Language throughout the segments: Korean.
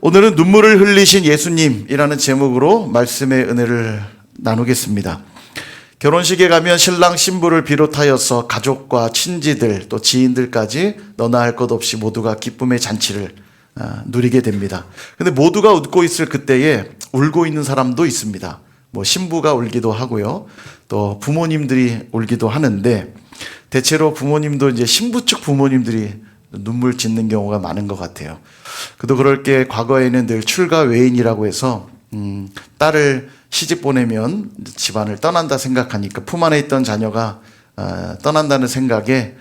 오늘은 눈물을 흘리신 예수님이라는 제목으로 말씀의 은혜를 나누겠습니다. 결혼식에 가면 신랑 신부를 비롯하여서 가족과 친지들 또 지인들까지 너나 할 것 없이 모두가 기쁨의 잔치를 누리게 됩니다. 근데 모두가 웃고 있을 그때에 울고 있는 사람도 있습니다. 신부가 울기도 하고요. 또 부모님들이 울기도 하는데 대체로 부모님도 이제 신부 측 부모님들이 눈물 짓는 경우가 많은 것 같아요. 그도 그럴 게 과거에는 늘 출가 외인이라고 해서 딸을 시집 보내면 집안을 떠난다 생각하니까 품 안에 있던 자녀가 떠난다는 생각에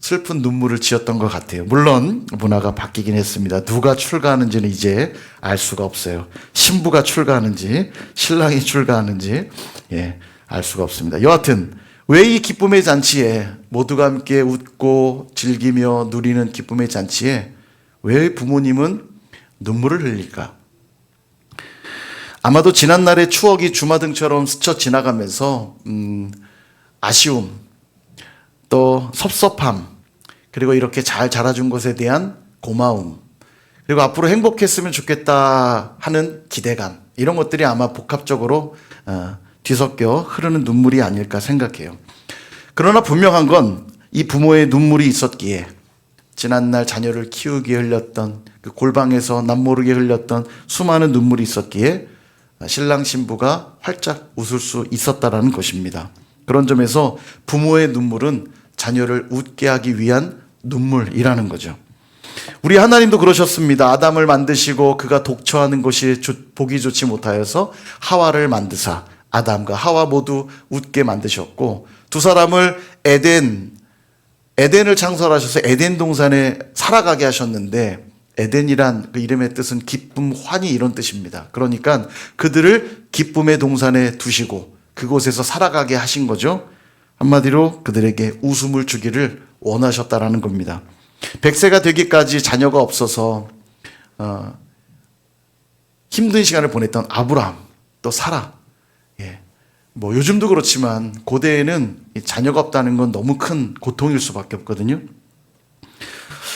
슬픈 눈물을 지었던 것 같아요. 물론 문화가 바뀌긴 했습니다. 누가 출가하는지는 이제 알 수가 없어요. 신부가 출가하는지 신랑이 출가하는지 알 수가 없습니다. 여하튼 왜 이 기쁨의 잔치에 모두가 함께 웃고 즐기며 누리는 기쁨의 잔치에 왜 부모님은 눈물을 흘릴까? 아마도 지난날의 추억이 주마등처럼 스쳐 지나가면서 아쉬움, 또 섭섭함, 그리고 이렇게 잘 자라준 것에 대한 고마움, 그리고 앞으로 행복했으면 좋겠다 하는 기대감, 이런 것들이 아마 복합적으로 뒤섞여 흐르는 눈물이 아닐까 생각해요. 그러나 분명한 건 이 부모의 눈물이 있었기에 지난날 자녀를 키우기에 흘렸던 그 골방에서 남모르게 흘렸던 수많은 눈물이 있었기에 신랑 신부가 활짝 웃을 수 있었다라는 것입니다. 그런 점에서 부모의 눈물은 자녀를 웃게 하기 위한 눈물이라는 거죠. 우리 하나님도 그러셨습니다. 아담을 만드시고 그가 독처하는 것이 보기 좋지 못하여서 하와를 만드사 아담과 하와 모두 웃게 만드셨고 두 사람을 에덴을 창설하셔서 에덴 동산에 살아가게 하셨는데 에덴이란 그 이름의 뜻은 기쁨, 환희 이런 뜻입니다. 그러니까 그들을 기쁨의 동산에 두시고 그곳에서 살아가게 하신 거죠. 한마디로 그들에게 웃음을 주기를 원하셨다라는 겁니다. 100세가 되기까지 자녀가 없어서 힘든 시간을 보냈던 아브라함, 또 사라. 요즘도 그렇지만 고대에는 자녀가 없다는 건 너무 큰 고통일 수밖에 없거든요.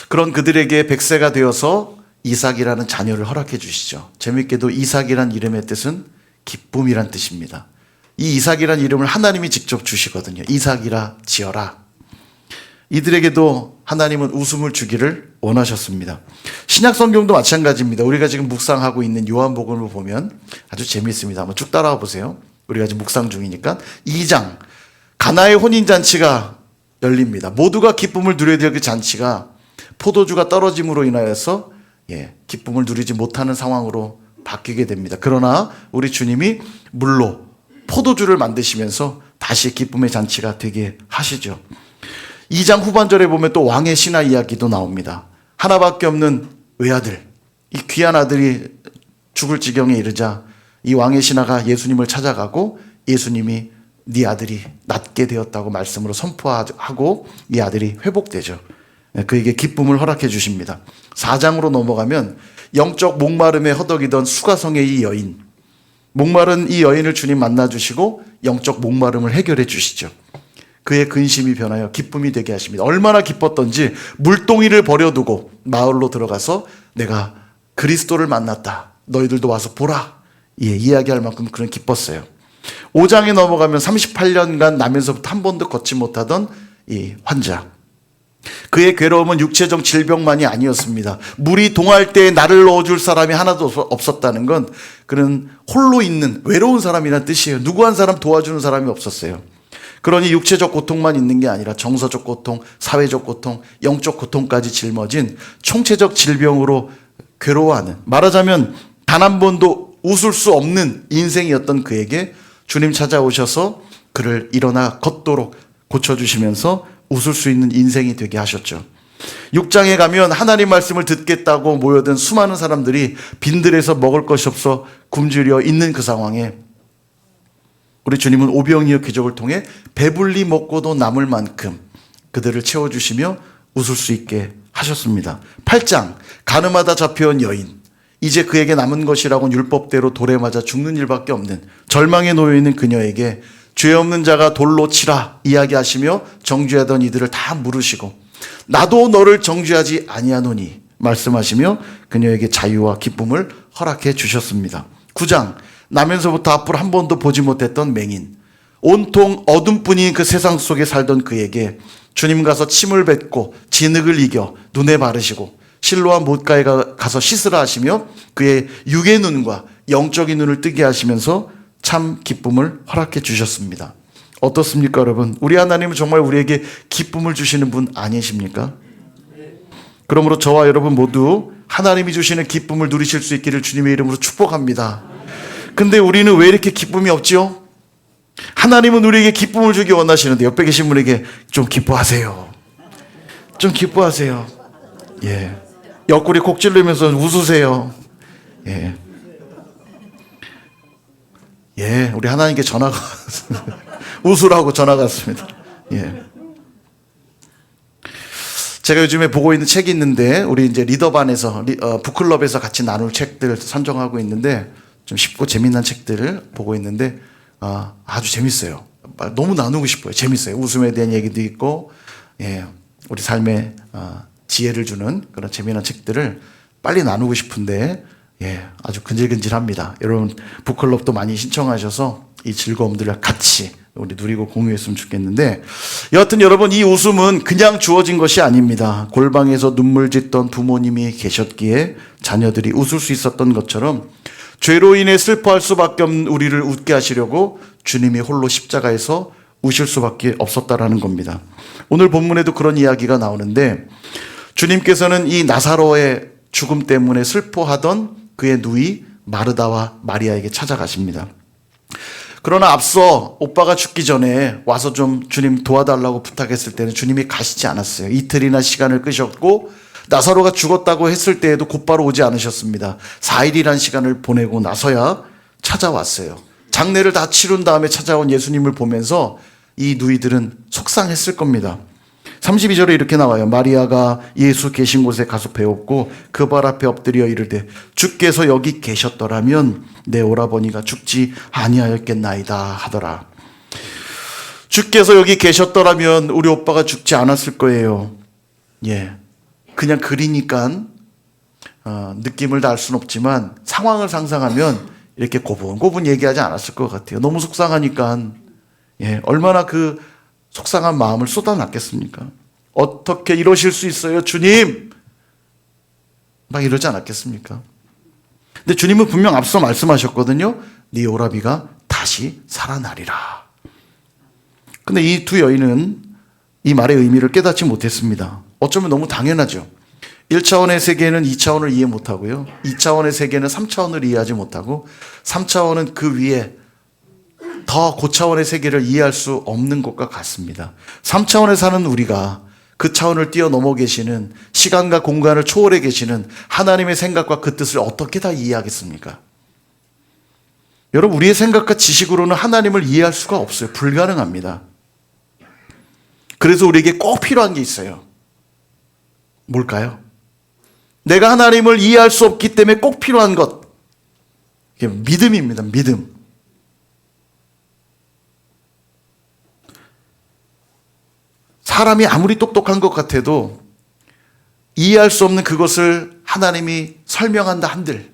그런 그들에게 100세가 되어서 이삭이라는 자녀를 허락해 주시죠. 재밌게도 이삭이란 이름의 뜻은 기쁨이란 뜻입니다. 이 이삭이란 이름을 하나님이 직접 주시거든요. 이삭이라 지어라. 이들에게도 하나님은 웃음을 주기를 원하셨습니다. 신약 성경도 마찬가지입니다. 우리가 지금 묵상하고 있는 요한복음을 보면 아주 재미있습니다. 한번 쭉 따라와 보세요. 우리가 지금 묵상 중이니까 2장 가나의 혼인잔치가 열립니다. 모두가 기쁨을 누려야 될 그 잔치가 포도주가 떨어짐으로 인하여서 기쁨을 누리지 못하는 상황으로 바뀌게 됩니다. 그러나 우리 주님이 물로 포도주를 만드시면서 다시 기쁨의 잔치가 되게 하시죠. 2장 후반절에 보면 또 왕의 신하 이야기도 나옵니다. 하나밖에 없는 외아들, 이 귀한 아들이 죽을 지경에 이르자 이 왕의 신하가 예수님을 찾아가고 예수님이 네 아들이 낫게 되었다고 말씀으로 선포하고 이 아들이 회복되죠. 그에게 기쁨을 허락해 주십니다. 4장으로 넘어가면 영적 목마름에 허덕이던 수가성의 이 여인, 목마른 이 여인을 주님 만나주시고 영적 목마름을 해결해 주시죠. 그의 근심이 변하여 기쁨이 되게 하십니다. 얼마나 기뻤던지 물동이를 버려두고 마을로 들어가서 내가 그리스도를 만났다. 너희들도 와서 보라. 이야기할 만큼 그런 기뻤어요. 5장에 넘어가면 38년간 나면서부터 한 번도 걷지 못하던 이 환자. 그의 괴로움은 육체적 질병만이 아니었습니다. 물이 동할 때에 나를 넣어줄 사람이 하나도 없었다는 건 그는 홀로 있는 외로운 사람이란 뜻이에요. 누구 한 사람 도와주는 사람이 없었어요. 그러니 육체적 고통만 있는 게 아니라 정서적 고통, 사회적 고통, 영적 고통까지 짊어진 총체적 질병으로 괴로워하는, 말하자면 단 한 번도 웃을 수 없는 인생이었던 그에게 주님 찾아오셔서 그를 일어나 걷도록 고쳐주시면서 웃을 수 있는 인생이 되게 하셨죠. 6장에 가면 하나님 말씀을 듣겠다고 모여든 수많은 사람들이 빈들에서 먹을 것이 없어 굶주려 있는 그 상황에 우리 주님은 오병이어 기적을 통해 배불리 먹고도 남을 만큼 그들을 채워주시며 웃을 수 있게 하셨습니다. 8장 가늠하다 잡혀온 여인, 이제 그에게 남은 것이라고는 율법대로 돌에 맞아 죽는 일밖에 없는 절망에 놓여있는 그녀에게 죄 없는 자가 돌로 치라 이야기하시며 정죄하던 이들을 다 물으시고 나도 너를 정죄하지 아니하노니 말씀하시며 그녀에게 자유와 기쁨을 허락해 주셨습니다. 9장, 나면서부터 앞으로 한 번도 보지 못했던 맹인, 온통 어둠뿐인 그 세상 속에 살던 그에게 주님 가서 침을 뱉고 진흙을 이겨 눈에 바르시고 실로암 못가에 가서 씻으라 하시며 그의 육의 눈과 영적인 눈을 뜨게 하시면서 참 기쁨을 허락해 주셨습니다. 어떻습니까, 여러분? 우리 하나님은 정말 우리에게 기쁨을 주시는 분 아니십니까? 그러므로 저와 여러분 모두 하나님이 주시는 기쁨을 누리실 수 있기를 주님의 이름으로 축복합니다. 근데 우리는 왜 이렇게 기쁨이 없지요? 하나님은 우리에게 기쁨을 주기 원하시는데 옆에 계신 분에게 좀 기뻐하세요. 좀 기뻐하세요. 예. 옆구리 콕 찔르면서 웃으세요. 예. 예, 우리 하나님께 전화가 왔습니다. 웃으라고 전화가 왔습니다. 예. 제가 요즘에 보고 있는 책이 있는데 우리 이제 리더반에서 북클럽에서 같이 나눌 책들 선정하고 있는데 좀 쉽고 재미난 책들을 보고 있는데 아주 재밌어요. 너무 나누고 싶어요. 재밌어요. 웃음에 대한 얘기도 있고, 예, 우리 삶에 지혜를 주는 그런 재미난 책들을 빨리 나누고 싶은데, 예, 아주 근질근질합니다. 여러분 북클럽도 많이 신청하셔서 이 즐거움들을 같이 우리 누리고 공유했으면 좋겠는데, 여하튼 여러분 이 웃음은 그냥 주어진 것이 아닙니다. 골방에서 눈물 짓던 부모님이 계셨기에 자녀들이 웃을 수 있었던 것처럼 죄로 인해 슬퍼할 수밖에 없는 우리를 웃게 하시려고 주님이 홀로 십자가에서 우실 수밖에 없었다라는 겁니다. 오늘 본문에도 그런 이야기가 나오는데 주님께서는 이 나사로의 죽음 때문에 슬퍼하던 그의 누이 마르다와 마리아에게 찾아가십니다. 그러나 앞서 오빠가 죽기 전에 와서 좀 주님 도와달라고 부탁했을 때는 주님이 가시지 않았어요. 이틀이나 시간을 끄셨고 나사로가 죽었다고 했을 때에도 곧바로 오지 않으셨습니다. 4일이란 시간을 보내고 나서야 찾아왔어요. 장례를 다 치룬 다음에 찾아온 예수님을 보면서 이 누이들은 속상했을 겁니다. 32절에 이렇게 나와요. 마리아가 예수 계신 곳에 가서 배웠고 그 발 앞에 엎드려 이르되 주께서 여기 계셨더라면 내 오라버니가 죽지 아니하였겠나이다 하더라. 주께서 여기 계셨더라면 우리 오빠가 죽지 않았을 거예요. 예, 그냥 그리니까 느낌을 다 알 수는 없지만 상황을 상상하면 이렇게 고분고분 얘기하지 않았을 것 같아요. 너무 속상하니까. 예, 얼마나 그 속상한 마음을 쏟아놨겠습니까? 어떻게 이러실 수 있어요, 주님? 막 이러지 않았겠습니까? 근데 주님은 분명 앞서 말씀하셨거든요. 네 오라비가 다시 살아나리라. 근데 이 두 여인은 이 말의 의미를 깨닫지 못했습니다. 어쩌면 너무 당연하죠. 1차원의 세계는 2차원을 이해 못하고요. 2차원의 세계는 3차원을 이해하지 못하고 3차원은 그 위에 더 고차원의 세계를 이해할 수 없는 것과 같습니다. 3차원에 사는 우리가 그 차원을 뛰어넘어 계시는 시간과 공간을 초월해 계시는 하나님의 생각과 그 뜻을 어떻게 다 이해하겠습니까? 여러분 우리의 생각과 지식으로는 하나님을 이해할 수가 없어요. 불가능합니다. 그래서 우리에게 꼭 필요한 게 있어요. 뭘까요? 내가 하나님을 이해할 수 없기 때문에 꼭 필요한 것. 이게 믿음입니다. 믿음. 사람이 아무리 똑똑한 것 같아도 이해할 수 없는 그것을 하나님이 설명한다 한들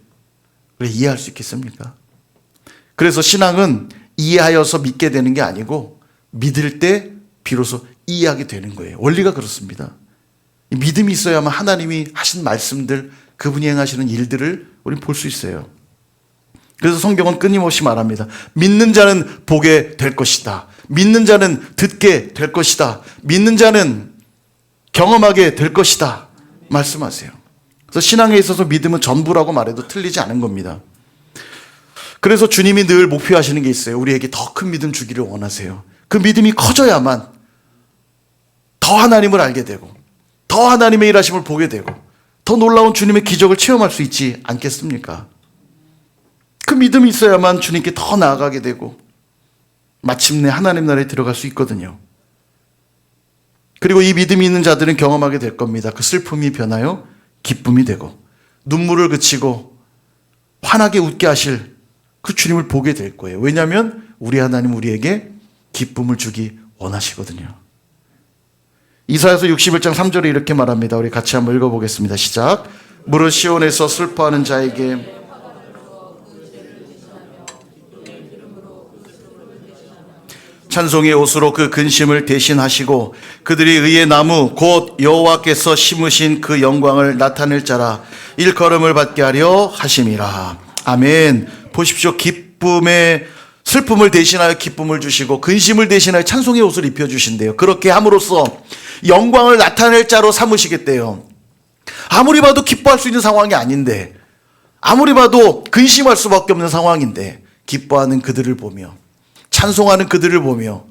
왜 이해할 수 있겠습니까? 그래서 신앙은 이해하여서 믿게 되는 게 아니고 믿을 때 비로소 이해하게 되는 거예요. 원리가 그렇습니다. 믿음이 있어야만 하나님이 하신 말씀들, 그분이 행하시는 일들을 우리는 볼 수 있어요. 그래서 성경은 끊임없이 말합니다. 믿는 자는 보게 될 것이다. 믿는 자는 듣게 될 것이다. 믿는 자는 경험하게 될 것이다. 말씀하세요. 그래서 신앙에 있어서 믿음은 전부라고 말해도 틀리지 않은 겁니다. 그래서 주님이 늘 목표하시는 게 있어요. 우리에게 더 큰 믿음 주기를 원하세요. 그 믿음이 커져야만 더 하나님을 알게 되고 더 하나님의 일하심을 보게 되고 더 놀라운 주님의 기적을 체험할 수 있지 않겠습니까? 그 믿음이 있어야만 주님께 더 나아가게 되고 마침내 하나님 나라에 들어갈 수 있거든요. 그리고 이 믿음이 있는 자들은 경험하게 될 겁니다. 그 슬픔이 변하여 기쁨이 되고 눈물을 그치고 환하게 웃게 하실 그 주님을 보게 될 거예요. 왜냐하면 우리 하나님 우리에게 기쁨을 주기 원하시거든요. 이사야서 61장 3절에 이렇게 말합니다. 우리 같이 한번 읽어보겠습니다. 시작. 무릇 시온에서 슬퍼하는 자에게 찬송의 옷으로 그 근심을 대신하시고 그들이 의의 나무 곧 여호와께서 심으신 그 영광을 나타낼 자라 일컬음을 받게 하려 하심이라. 아멘. 보십시오. 기쁨의 슬픔을 대신하여 기쁨을 주시고 근심을 대신하여 찬송의 옷을 입혀주신대요. 그렇게 함으로써 영광을 나타낼 자로 삼으시겠대요. 아무리 봐도 기뻐할 수 있는 상황이 아닌데, 아무리 봐도 근심할 수밖에 없는 상황인데, 기뻐하는 그들을 보며 찬송하는 그들을 보며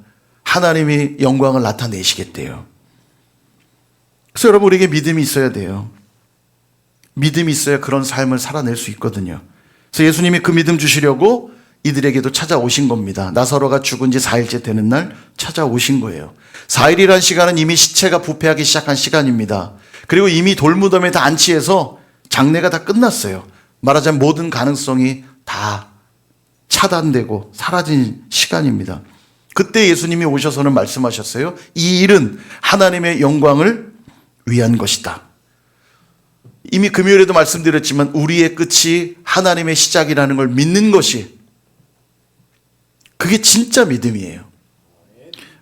하나님이 영광을 나타내시겠대요. 그래서 여러분, 우리에게 믿음이 있어야 돼요. 믿음이 있어야 그런 삶을 살아낼 수 있거든요. 그래서 예수님이 그 믿음 주시려고 이들에게도 찾아오신 겁니다. 나사로가 죽은 지 4일째 되는 날 찾아오신 거예요. 4일이란 시간은 이미 시체가 부패하기 시작한 시간입니다. 그리고 이미 돌무덤에 다 안치해서 장례가 다 끝났어요. 말하자면 모든 가능성이 다 차단되고 사라진 시간입니다. 그때 예수님이 오셔서는 말씀하셨어요. 이 일은 하나님의 영광을 위한 것이다. 이미 금요일에도 말씀드렸지만 우리의 끝이 하나님의 시작이라는 걸 믿는 것이, 그게 진짜 믿음이에요.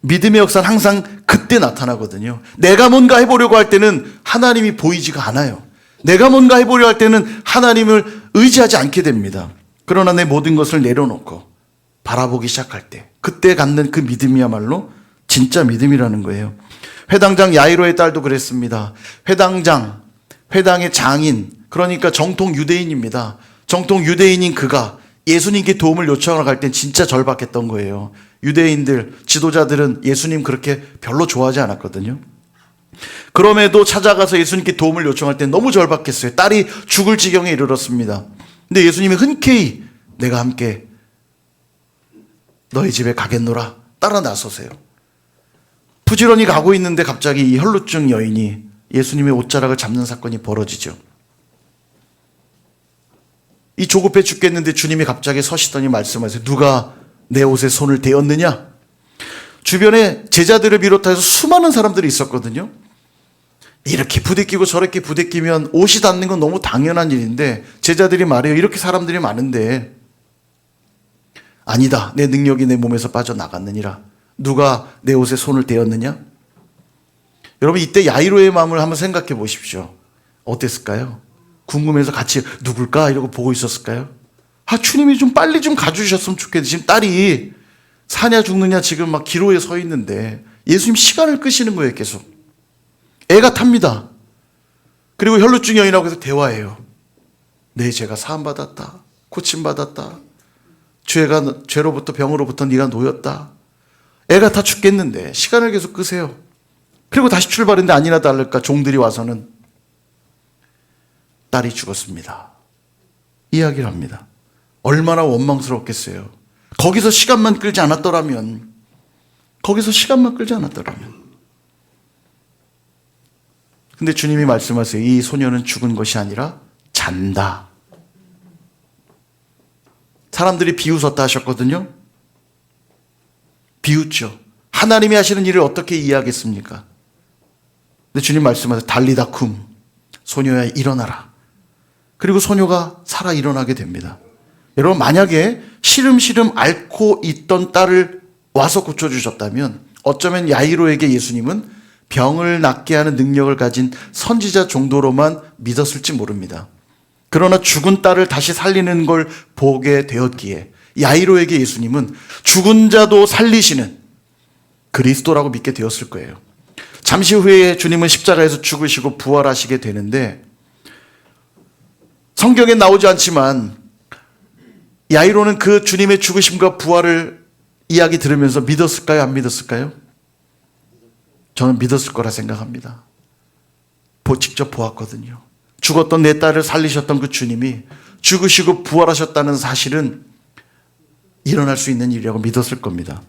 믿음의 역사는 항상 그때 나타나거든요. 내가 뭔가 해보려고 할 때는 하나님이 보이지가 않아요. 내가 뭔가 해보려고 할 때는 하나님을 의지하지 않게 됩니다. 그러나 내 모든 것을 내려놓고 바라보기 시작할 때, 그때 갖는 그 믿음이야말로 진짜 믿음이라는 거예요. 회당장 야이로의 딸도 그랬습니다. 회당의 장인, 그러니까 정통 유대인입니다. 정통 유대인인 그가 예수님께 도움을 요청하러 갈 땐 진짜 절박했던 거예요. 유대인들, 지도자들은 예수님 그렇게 별로 좋아하지 않았거든요. 그럼에도 찾아가서 예수님께 도움을 요청할 땐 너무 절박했어요. 딸이 죽을 지경에 이르렀습니다. 근데 예수님이 흔쾌히 내가 함께 너희 집에 가겠노라 따라 나서세요. 부지런히 가고 있는데 갑자기 이 혈루증 여인이 예수님의 옷자락을 잡는 사건이 벌어지죠. 이 조급해 죽겠는데 주님이 갑자기 서시더니 말씀하세요. 누가 내 옷에 손을 대었느냐? 주변에 제자들을 비롯해서 수많은 사람들이 있었거든요. 이렇게 부대끼고 저렇게 부대끼면 옷이 닿는 건 너무 당연한 일인데 제자들이 말해요. 이렇게 사람들이 많은데 아니다. 내 능력이 내 몸에서 빠져나갔느니라. 누가 내 옷에 손을 대었느냐? 여러분, 이때 야이로의 마음을 한번 생각해 보십시오. 어땠을까요? 궁금해서 같이 누굴까? 이러고 보고 있었을까요? 아, 주님이 좀 빨리 좀 가주셨으면 좋겠는데 지금 딸이 사냐 죽느냐 지금 막 기로에 서 있는데 예수님 시간을 끄시는 거예요. 계속 애가 탑니다. 그리고 혈루증 여인하고 해서 대화해요. 내 죄가 사함받았다, 고침받았다, 죄로부터 병으로부터 네가 놓였다. 애가 다 죽겠는데 시간을 계속 끄세요. 그리고 다시 출발했는데 아니나 다를까 종들이 와서는 딸이 죽었습니다. 이야기를 합니다. 얼마나 원망스럽겠어요. 거기서 시간만 끌지 않았더라면. 근데 주님이 말씀하세요. 이 소녀는 죽은 것이 아니라 잔다. 사람들이 비웃었다 하셨거든요. 비웃죠. 하나님이 하시는 일을 어떻게 이해하겠습니까? 근데 주님 말씀하세요. 달리다 쿰. 소녀야 일어나라. 그리고 소녀가 살아 일어나게 됩니다. 여러분, 만약에 시름시름 앓고 있던 딸을 와서 고쳐주셨다면 어쩌면 야이로에게 예수님은 병을 낫게 하는 능력을 가진 선지자 정도로만 믿었을지 모릅니다. 그러나 죽은 딸을 다시 살리는 걸 보게 되었기에 야이로에게 예수님은 죽은 자도 살리시는 그리스도라고 믿게 되었을 거예요. 잠시 후에 주님은 십자가에서 죽으시고 부활하시게 되는데 성경에 나오지 않지만 야이로는 그 주님의 죽으심과 부활을 이야기 들으면서 믿었을까요? 안 믿었을까요? 저는 믿었을 거라 생각합니다. 직접 보았거든요. 죽었던 내 딸을 살리셨던 그 주님이 죽으시고 부활하셨다는 사실은 일어날 수 있는 일이라고 믿었을 겁니다.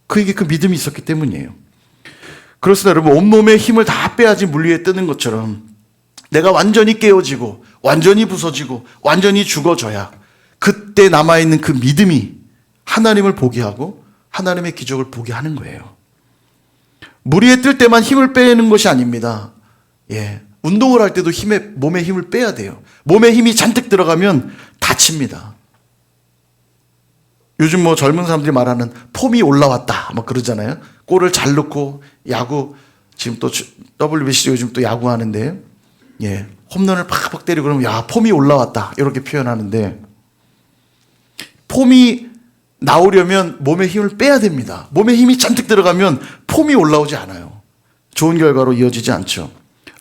그에게 그 믿음이 있었기 때문이에요. 그렇습니다. 여러분, 온몸에 힘을 다 빼야지 물 위에 뜨는 것처럼 내가 완전히 깨어지고 완전히 부서지고 완전히 죽어져야 그때 남아있는 그 믿음이 하나님을 보게 하고 하나님의 기적을 보게 하는 거예요. 무리에 뜰 때만 힘을 빼는 것이 아닙니다. 예. 운동을 할 때도 몸에 힘을 빼야 돼요. 몸에 힘이 잔뜩 들어가면 다칩니다. 요즘 뭐 젊은 사람들이 말하는 폼이 올라왔다 막 그러잖아요. 골을 잘 넣고 야구, 지금 또 WBC 요즘 또 야구 하는데, 예. 홈런을 팍팍 때리고 그러면 야, 폼이 올라왔다. 이렇게 표현하는데, 폼이 나오려면 몸에 힘을 빼야 됩니다. 몸에 힘이 잔뜩 들어가면 폼이 올라오지 않아요. 좋은 결과로 이어지지 않죠.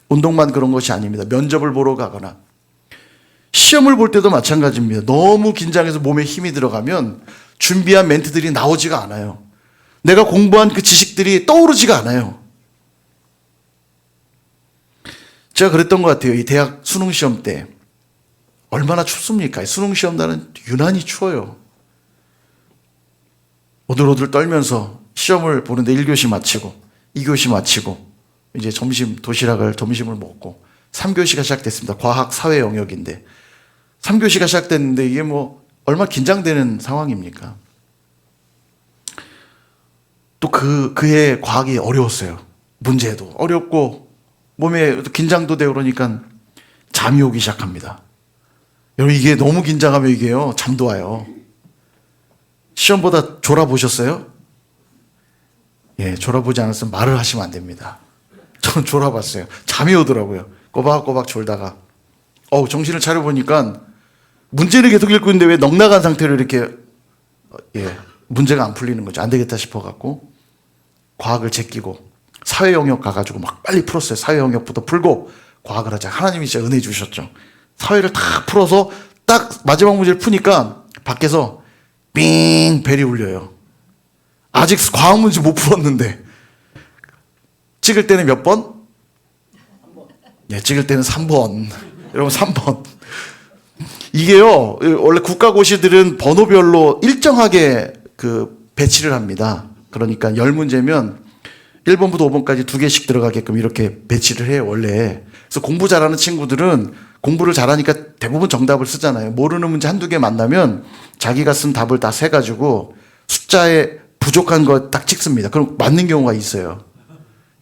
운동만 그런 것이 아닙니다. 면접을 보러 가거나 시험을 볼 때도 마찬가지입니다. 너무 긴장해서 몸에 힘이 들어가면 준비한 멘트들이 나오지가 않아요. 내가 공부한 그 지식들이 떠오르지가 않아요. 제가 그랬던 것 같아요. 이 대학 수능 시험 때 얼마나 춥습니까? 수능 시험 날은 유난히 추워요. 오들오들 떨면서 시험을 보는데 1교시 마치고 2교시 마치고 이제 점심을 먹고 3교시가 시작됐습니다. 과학, 사회 영역인데 3교시가 시작됐는데 이게 뭐 얼마나 긴장되는 상황입니까? 또 그해 과학이 어려웠어요. 문제도 어렵고 몸에 긴장도 되고 그러니까 잠이 오기 시작합니다. 여러분 이게 너무 긴장하면 이게요 잠도 와요. 시험보다 졸아보셨어요? 예, 졸아보지 않았으면 말을 하시면 안 됩니다. 저는 졸아봤어요. 잠이 오더라고요. 꼬박꼬박 졸다가 정신을 차려보니까 문제를 계속 읽고 있는데 왜 넉나간 상태로 이렇게 문제가 안 풀리는 거죠. 안 되겠다 싶어갖고 과학을 제끼고 사회 영역 가가지고 막 빨리 풀었어요. 사회 영역부터 풀고 과학을 하자. 하나님이 진짜 은혜 주셨죠. 사회를 다 풀어서 딱 마지막 문제를 푸니까 밖에서 삥 벨이 울려요. 아직 과학 문제 못 풀었는데 찍을 때는 몇 번? 예, 찍을 때는 3번. 여러분 3번. 이게요, 원래 국가고시들은 번호별로 일정하게 배치를 합니다. 그러니까 10문제면 1번부터 5번까지 2개씩 들어가게끔 이렇게 배치를 해요, 원래. 그래서 공부 잘하는 친구들은 공부를 잘하니까 대부분 정답을 쓰잖아요. 모르는 문제 한두 개 만나면 자기가 쓴 답을 다 세가지고 숫자에 부족한 거 딱 찍습니다. 그럼 맞는 경우가 있어요.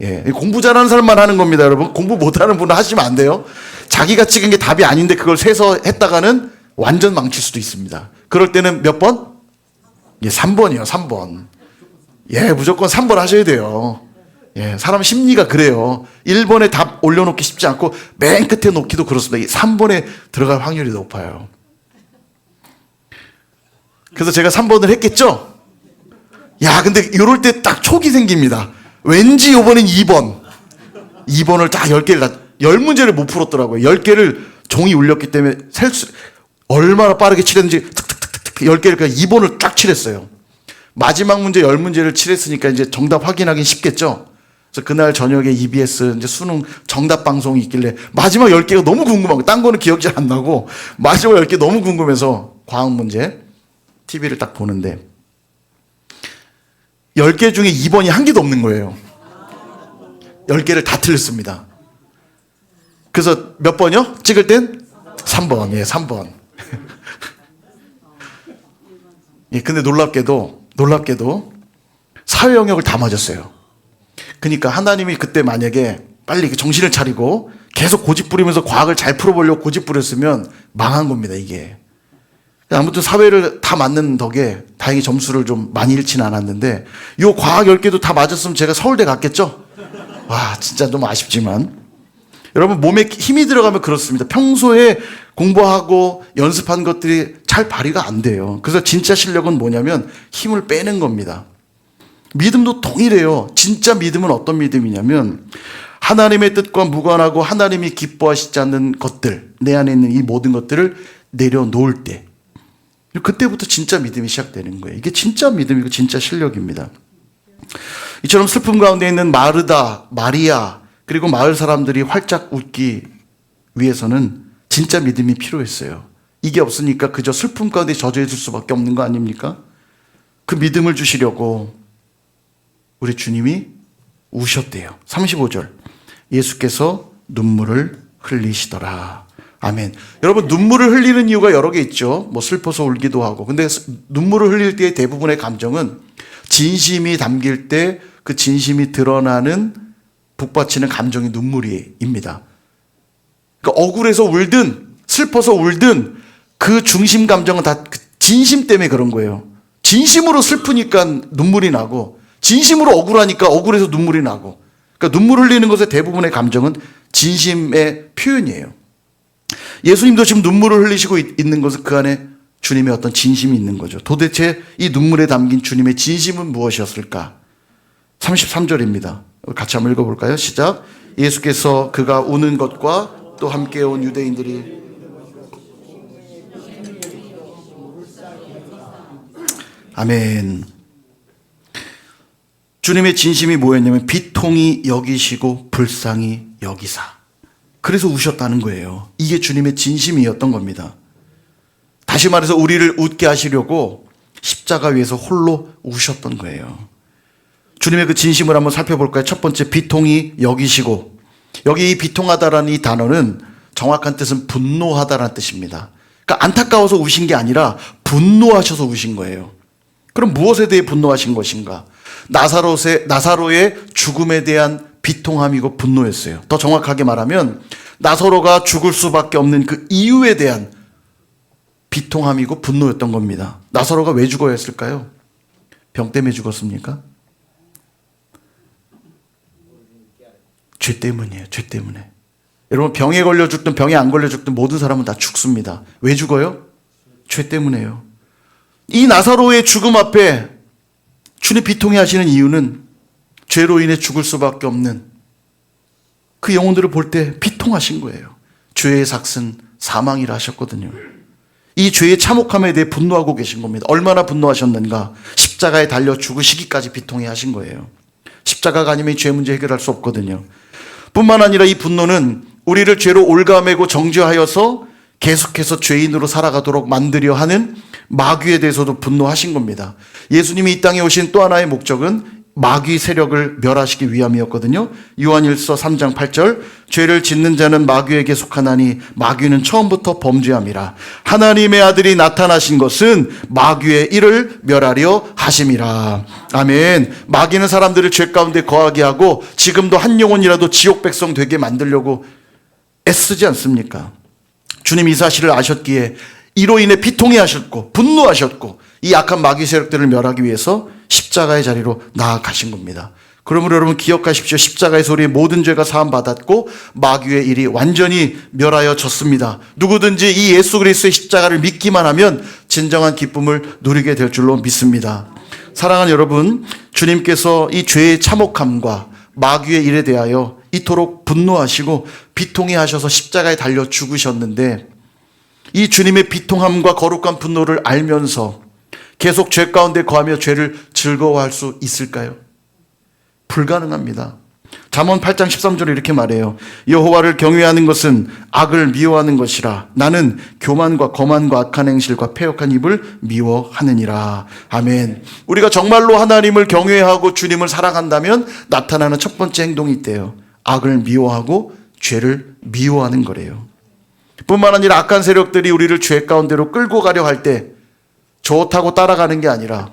예, 공부 잘하는 사람만 하는 겁니다, 여러분. 공부 못하는 분은 하시면 안 돼요. 자기가 찍은 게 답이 아닌데 그걸 세서 했다가는 완전 망칠 수도 있습니다. 그럴 때는 몇 번? 예, 3번이요, 3번. 예, 무조건 3번 하셔야 돼요. 예, 사람 심리가 그래요. 1번에 답 올려놓기 쉽지 않고 맨 끝에 놓기도 그렇습니다. 3번에 들어갈 확률이 높아요. 그래서 제가 3번을 했겠죠? 야, 근데 이럴 때 딱 촉이 생깁니다. 왠지 이번엔 2번. 2번을 딱 10문제를 못 풀었더라고요. 10개를 종이 울렸기 때문에 얼마나 빠르게 칠했는지 탁탁탁탁 10개를 그냥 2번을 딱 칠했어요. 마지막 문제 10문제를 칠했으니까 이제 정답 확인하기 쉽겠죠? 그래서 그날 저녁에 EBS 이제 수능 정답 방송이 있길래 마지막 10개가 너무 궁금한 거예요. 딴 거는 기억이 잘 안 나고 마지막 10개 너무 궁금해서 과학 문제 TV를 딱 보는데 10개 중에 2번이 한 개도 없는 거예요. 10개를 다 틀렸습니다. 그래서 몇 번이요? 찍을 땐 3번. 예, 3번. 예, 근데 놀랍게도 사회 영역을 다 맞았어요. 그러니까 하나님이 그때 만약에 빨리 정신을 차리고 계속 고집 부리면서 과학을 잘 풀어보려고 고집 부렸으면 망한 겁니다, 이게. 아무튼 사회를 다 맞는 덕에 다행히 점수를 좀 많이 잃지는 않았는데 요 과학 10개도 다 맞았으면 제가 서울대 갔겠죠? 와, 진짜 너무 아쉽지만. 여러분, 몸에 힘이 들어가면 그렇습니다. 평소에 공부하고 연습한 것들이 잘 발휘가 안 돼요. 그래서 진짜 실력은 뭐냐면 힘을 빼는 겁니다. 믿음도 동일해요. 진짜 믿음은 어떤 믿음이냐면 하나님의 뜻과 무관하고 하나님이 기뻐하시지 않는 것들, 내 안에 있는 이 모든 것들을 내려놓을 때 그때부터 진짜 믿음이 시작되는 거예요. 이게 진짜 믿음이고 진짜 실력입니다. 이처럼 슬픔 가운데 있는 마르다, 마리아, 그리고 마을 사람들이 활짝 웃기 위해서는 진짜 믿음이 필요했어요. 이게 없으니까 그저 슬픔 가운데 젖어 있을 수밖에 없는 거 아닙니까? 그 믿음을 주시려고 우리 주님이 우셨대요. 35절. 예수께서 눈물을 흘리시더라. 아멘. 여러분, 눈물을 흘리는 이유가 여러 개 있죠. 뭐 슬퍼서 울기도 하고. 근데 눈물을 흘릴 때의 대부분의 감정은 진심이 담길 때 그 진심이 드러나는 북받치는 감정이 눈물입니다. 그러니까 억울해서 울든 슬퍼서 울든 그 중심 감정은 다 진심 때문에 그런 거예요. 진심으로 슬프니까 눈물이 나고 진심으로 억울하니까 억울해서 눈물이 나고, 그러니까 눈물 흘리는 것의 대부분의 감정은 진심의 표현이에요. 예수님도 지금 눈물을 흘리시고 있는 것은 그 안에 주님의 어떤 진심이 있는 거죠. 도대체 이 눈물에 담긴 주님의 진심은 무엇이었을까? 33절입니다. 같이 한번 읽어볼까요? 시작. 예수께서 그가 우는 것과 또 함께 온 유대인들이 아멘. 주님의 진심이 뭐였냐면 비통히 여기시고 불쌍히 여기사. 그래서 우셨다는 거예요. 이게 주님의 진심이었던 겁니다. 다시 말해서 우리를 웃게 하시려고 십자가 위에서 홀로 우셨던 거예요. 주님의 그 진심을 한번 살펴볼까요? 첫 번째, 비통히 여기시고. 여기 이 비통하다라는 이 단어는 정확한 뜻은 분노하다라는 뜻입니다. 그러니까 안타까워서 우신 게 아니라 분노하셔서 우신 거예요. 그럼 무엇에 대해 분노하신 것인가? 나사로의 죽음에 대한 비통함이고 분노였어요. 더 정확하게 말하면 나사로가 죽을 수밖에 없는 그 이유에 대한 비통함이고 분노였던 겁니다. 나사로가 왜 죽어야 했을까요? 병 때문에 죽었습니까? 죄 때문이에요. 죄 때문에. 여러분, 병에 걸려 죽든 병에 안 걸려 죽든 모든 사람은 다 죽습니다. 왜 죽어요? 죄 때문에요. 이 나사로의 죽음 앞에 주님 비통해 하시는 이유는 죄로 인해 죽을 수밖에 없는 그 영혼들을 볼 때 비통하신 거예요. 죄의 삭은 사망이라 하셨거든요. 이 죄의 참혹함에 대해 분노하고 계신 겁니다. 얼마나 분노하셨는가? 십자가에 달려 죽으시기까지 비통해 하신 거예요. 십자가가 아니면 이 죄 문제 해결할 수 없거든요. 뿐만 아니라 이 분노는 우리를 죄로 올가매고 정죄하여서 계속해서 죄인으로 살아가도록 만들려 하는 마귀에 대해서도 분노하신 겁니다. 예수님이 이 땅에 오신 또 하나의 목적은 마귀 세력을 멸하시기 위함이었거든요. 요한일서 3장 8절, 죄를 짓는 자는 마귀에게 속하나니 마귀는 처음부터 범죄함이라. 하나님의 아들이 나타나신 것은 마귀의 일을 멸하려 하심이라. 아멘. 마귀는 사람들을 죄 가운데 거하게 하고 지금도 한 영혼이라도 지옥 백성 되게 만들려고 애쓰지 않습니까? 주님 이 사실을 아셨기에 이로 인해 비통해 하셨고 분노하셨고 이 악한 마귀 세력들을 멸하기 위해서 십자가의 자리로 나아가신 겁니다. 그러므로 여러분 기억하십시오. 십자가에서 우리의 모든 죄가 사함받았고 마귀의 일이 완전히 멸하여졌습니다. 누구든지 이 예수 그리스도의 십자가를 믿기만 하면 진정한 기쁨을 누리게 될 줄로 믿습니다. 사랑하는 여러분, 주님께서 이 죄의 참혹함과 마귀의 일에 대하여 이토록 분노하시고 비통해 하셔서 십자가에 달려 죽으셨는데 이 주님의 비통함과 거룩한 분노를 알면서 계속 죄 가운데 거하며 죄를 즐거워할 수 있을까요? 불가능합니다. 잠언 8장 13절에 이렇게 말해요. 여호와를 경외하는 것은 악을 미워하는 것이라. 나는 교만과 거만과 악한 행실과 패역한 입을 미워하느니라. 아멘. 우리가 정말로 하나님을 경외하고 주님을 사랑한다면 나타나는 첫 번째 행동이 있대요. 악을 미워하고 죄를 미워하는 거래요. 뿐만 아니라 악한 세력들이 우리를 죄 가운데로 끌고 가려 할 때 좋다고 따라가는 게 아니라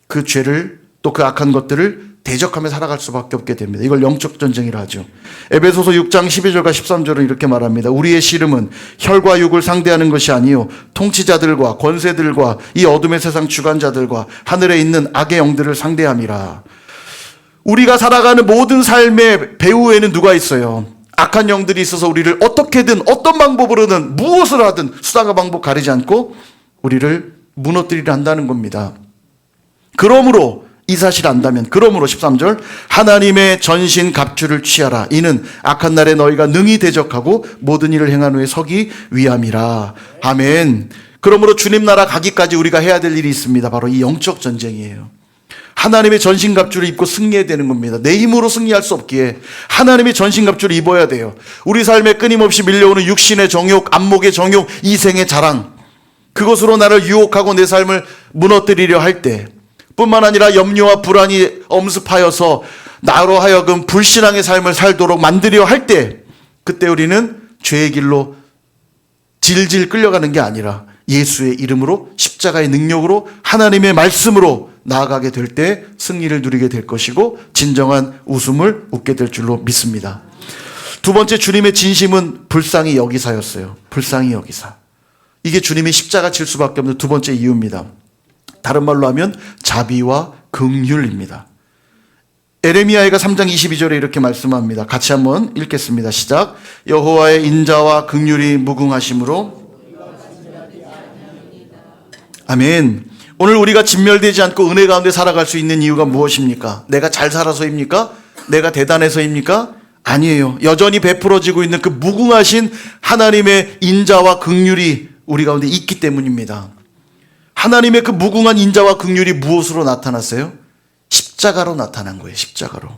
그 죄를 또 그 악한 것들을 대적하며 살아갈 수밖에 없게 됩니다. 이걸 영적 전쟁이라 하죠. 에베소서 6장 12절과 13절은 이렇게 말합니다. 우리의 씨름은 혈과 육을 상대하는 것이 아니요 통치자들과 권세들과 이 어둠의 세상 주관자들과 하늘에 있는 악의 영들을 상대함이라. 우리가 살아가는 모든 삶의 배후에는 누가 있어요? 악한 영들이 있어서 우리를 어떻게든 어떤 방법으로든 무엇을 하든 수단과 방법 가리지 않고 우리를 무너뜨리려 한다는 겁니다. 그러므로 이 사실을 안다면, 그러므로 13절 하나님의 전신 갑주를 취하라. 이는 악한 날에 너희가 능히 대적하고 모든 일을 행한 후에 서기 위함이라. 아멘. 그러므로 주님 나라 가기까지 우리가 해야 될 일이 있습니다. 바로 이 영적 전쟁이에요. 하나님의 전신갑주를 입고 승리해야 되는 겁니다. 내 힘으로 승리할 수 없기에 하나님의 전신갑주를 입어야 돼요. 우리 삶에 끊임없이 밀려오는 육신의 정욕, 안목의 정욕, 이생의 자랑, 그것으로 나를 유혹하고 내 삶을 무너뜨리려 할 때, 뿐만 아니라 염려와 불안이 엄습하여서 나로 하여금 불신앙의 삶을 살도록 만들려 할 때, 그때 우리는 죄의 길로 질질 끌려가는 게 아니라 예수의 이름으로 십자가의 능력으로 하나님의 말씀으로 나아가게 될 때 승리를 누리게 될 것이고 진정한 웃음을 웃게 될 줄로 믿습니다. 두 번째, 주님의 진심은 불쌍히 여기사였어요. 불쌍히 여기사. 이게 주님이 십자가 질 수밖에 없는 두 번째 이유입니다. 다른 말로 하면 자비와 긍휼입니다. 에레미야가 3장 22절에 이렇게 말씀합니다. 같이 한번 읽겠습니다. 시작. 여호와의 인자와 긍휼이 무궁하심으로. 아멘. 오늘 우리가 진멸되지 않고 은혜 가운데 살아갈 수 있는 이유가 무엇입니까? 내가 잘 살아서입니까? 내가 대단해서입니까? 아니에요. 여전히 베풀어지고 있는 그 무궁하신 하나님의 인자와 긍휼이 우리 가운데 있기 때문입니다. 하나님의 그 무궁한 인자와 긍휼이 무엇으로 나타났어요? 십자가로 나타난 거예요. 십자가로.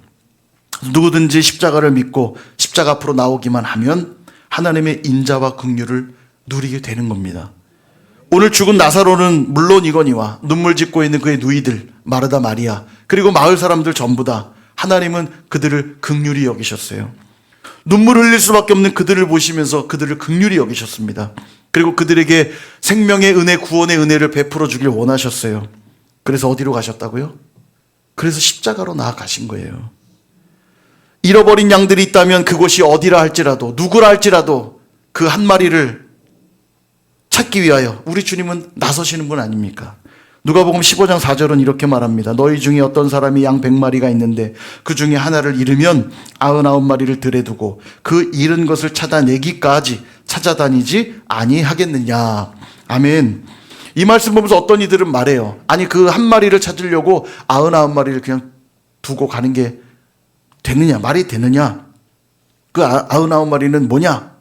누구든지 십자가를 믿고 십자가 앞으로 나오기만 하면 하나님의 인자와 긍휼을 누리게 되는 겁니다. 오늘 죽은 나사로는 물론이거니와 눈물 짓고 있는 그의 누이들 마르다 마리아 그리고 마을 사람들 전부 다 하나님은 그들을 긍휼히 여기셨어요. 눈물 흘릴 수밖에 없는 그들을 보시면서 그들을 긍휼히 여기셨습니다. 그리고 그들에게 생명의 은혜, 구원의 은혜를 베풀어 주길 원하셨어요. 그래서 어디로 가셨다고요? 그래서 십자가로 나아가신 거예요. 잃어버린 양들이 있다면 그곳이 어디라 할지라도 누구라 할지라도 그 한 마리를 찾기 위하여 우리 주님은 나서시는 분 아닙니까? 누가복음 15장 4절은 이렇게 말합니다. 너희 중에 어떤 사람이 양 100마리가 있는데 그 중에 하나를 잃으면 99마리를 들에 두고 그 잃은 것을 찾아내기까지 찾아다니지 아니하겠느냐. 아멘. 이 말씀 보면서 어떤 이들은 말해요. 아니 그 한 마리를 찾으려고 99마리를 그냥 두고 가는 게 되느냐, 말이 되느냐. 그 99마리는 뭐냐.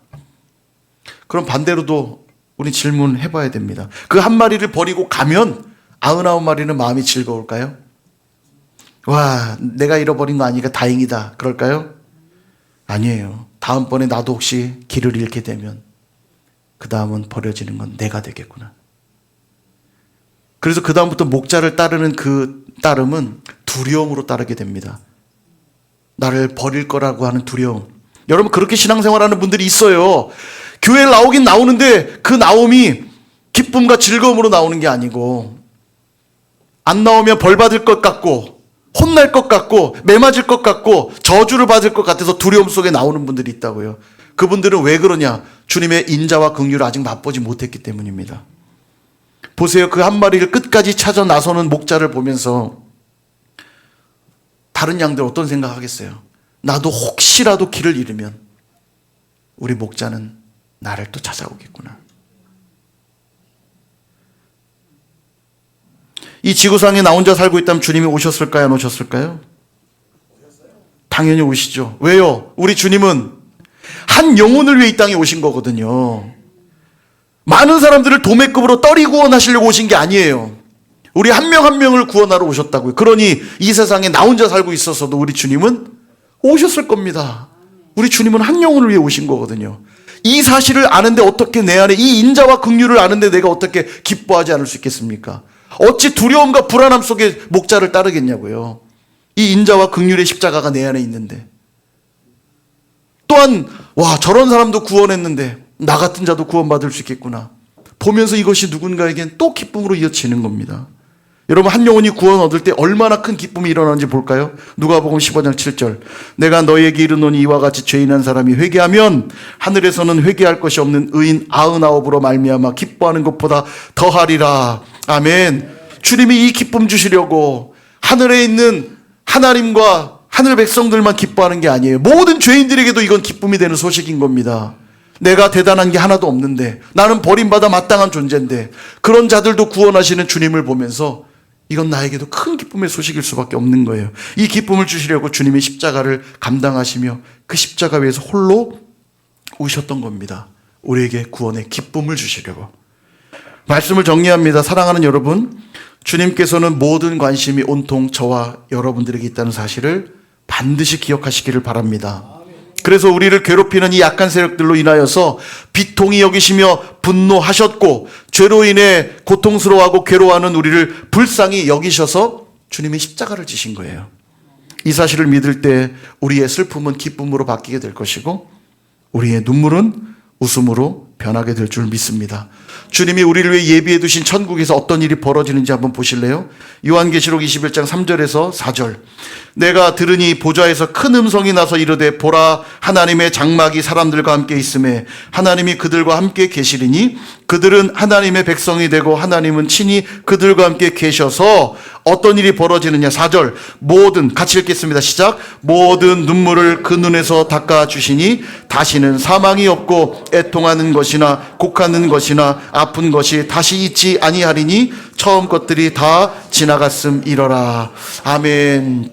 그럼 반대로도 우리 질문해 봐야 됩니다. 그 한 마리를 버리고 가면 99마리는 마음이 즐거울까요? 와, 내가 잃어버린 거 아니니까 다행이다 그럴까요? 아니에요. 다음번에 나도 혹시 길을 잃게 되면 그 다음은 버려지는 건 내가 되겠구나. 그래서 그 다음부터 목자를 따르는 그 따름은 두려움으로 따르게 됩니다. 나를 버릴 거라고 하는 두려움. 여러분 그렇게 신앙생활하는 분들이 있어요. 교회에 나오긴 나오는데 그 나옴이 기쁨과 즐거움으로 나오는 게 아니고 안 나오면 벌 받을 것 같고 혼날 것 같고 매맞을 것 같고 저주를 받을 것 같아서 두려움 속에 나오는 분들이 있다고요. 그분들은 왜 그러냐? 주님의 인자와 긍휼을 아직 맛보지 못했기 때문입니다. 보세요. 그 한 마리를 끝까지 찾아 나서는 목자를 보면서 다른 양들 어떤 생각하겠어요? 나도 혹시라도 길을 잃으면 우리 목자는 나를 또 찾아오겠구나. 이 지구상에 나 혼자 살고 있다면 주님이 오셨을까요? 안 오셨을까요? 당연히 오시죠. 왜요? 우리 주님은 한 영혼을 위해 이 땅에 오신 거거든요. 많은 사람들을 도매급으로 떨이 구원하시려고 오신 게 아니에요. 우리 한 명 한 명을 구원하러 오셨다고요. 그러니 이 세상에 나 혼자 살고 있어서도 우리 주님은 오셨을 겁니다. 우리 주님은 한 영혼을 위해 오신 거거든요. 이 사실을 아는데 어떻게 내 안에 이 인자와 긍휼을 아는데 내가 어떻게 기뻐하지 않을 수 있겠습니까? 어찌 두려움과 불안함 속에 목자를 따르겠냐고요. 이 인자와 긍휼의 십자가가 내 안에 있는데. 또한 와 저런 사람도 구원했는데 나 같은 자도 구원받을 수 있겠구나. 보면서 이것이 누군가에겐 또 기쁨으로 이어지는 겁니다. 여러분 한 영혼이 구원 얻을 때 얼마나 큰 기쁨이 일어나는지 볼까요? 누가복음 15장 7절. 내가 너에게 이르노니 이와 같이 죄인한 사람이 회개하면 하늘에서는 회개할 것이 없는 의인 99으로 말미암아 기뻐하는 것보다 더하리라. 아멘. 주님이 이 기쁨 주시려고 하늘에 있는 하나님과 하늘 백성들만 기뻐하는 게 아니에요. 모든 죄인들에게도 이건 기쁨이 되는 소식인 겁니다. 내가 대단한 게 하나도 없는데 나는 버림받아 마땅한 존재인데 그런 자들도 구원하시는 주님을 보면서 이건 나에게도 큰 기쁨의 소식일 수밖에 없는 거예요. 이 기쁨을 주시려고 주님이 십자가를 감당하시며 그 십자가 위에서 홀로 오셨던 겁니다. 우리에게 구원의 기쁨을 주시려고. 말씀을 정리합니다. 사랑하는 여러분, 주님께서는 모든 관심이 온통 저와 여러분들에게 있다는 사실을 반드시 기억하시기를 바랍니다. 그래서 우리를 괴롭히는 이 약한 세력들로 인하여서 비통히 여기시며 분노하셨고 죄로 인해 고통스러워하고 괴로워하는 우리를 불쌍히 여기셔서 주님이 십자가를 지신 거예요. 이 사실을 믿을 때 우리의 슬픔은 기쁨으로 바뀌게 될 것이고 우리의 눈물은 웃음으로 변하게 될 줄 믿습니다. 주님이 우리를 위해 예비해 두신 천국에서 어떤 일이 벌어지는지 한번 보실래요? 요한계시록 21장 3절에서 4절. 내가 들으니 보좌에서 큰 음성이 나서 이르되 보라 하나님의 장막이 사람들과 함께 있음에 하나님이 그들과 함께 계시리니 그들은 하나님의 백성이 되고 하나님은 친히 그들과 함께 계셔서 어떤 일이 벌어지느냐. 4절. 모든, 같이 읽겠습니다. 시작. 모든 눈물을 그 눈에서 닦아주시니 다시는 사망이 없고 애통하는 것이나 곡하는 것이나 아픈 것이 다시 있지 아니하리니 처음 것들이 다 지나갔음이러라. 아멘.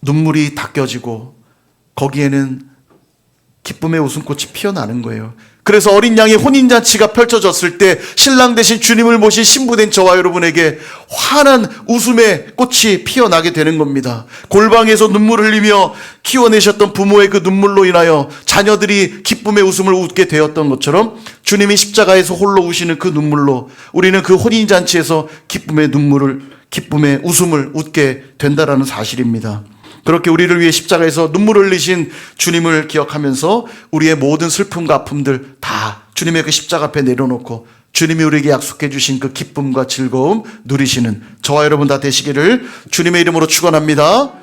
눈물이 닦여지고 거기에는 기쁨의 웃음꽃이 피어나는 거예요. 그래서 어린 양의 혼인잔치가 펼쳐졌을 때 신랑 대신 주님을 모신 신부된 저와 여러분에게 환한 웃음의 꽃이 피어나게 되는 겁니다. 골방에서 눈물을 흘리며 키워내셨던 부모의 그 눈물로 인하여 자녀들이 기쁨의 웃음을 웃게 되었던 것처럼 주님이 십자가에서 홀로 우시는 그 눈물로 우리는 그 혼인잔치에서 기쁨의 웃음을 웃게 된다라는 사실입니다. 그렇게 우리를 위해 십자가에서 눈물을 흘리신 주님을 기억하면서 우리의 모든 슬픔과 아픔들 다 주님의 그 십자가 앞에 내려놓고 주님이 우리에게 약속해 주신 그 기쁨과 즐거움 누리시는 저와 여러분 다 되시기를 주님의 이름으로 축원합니다.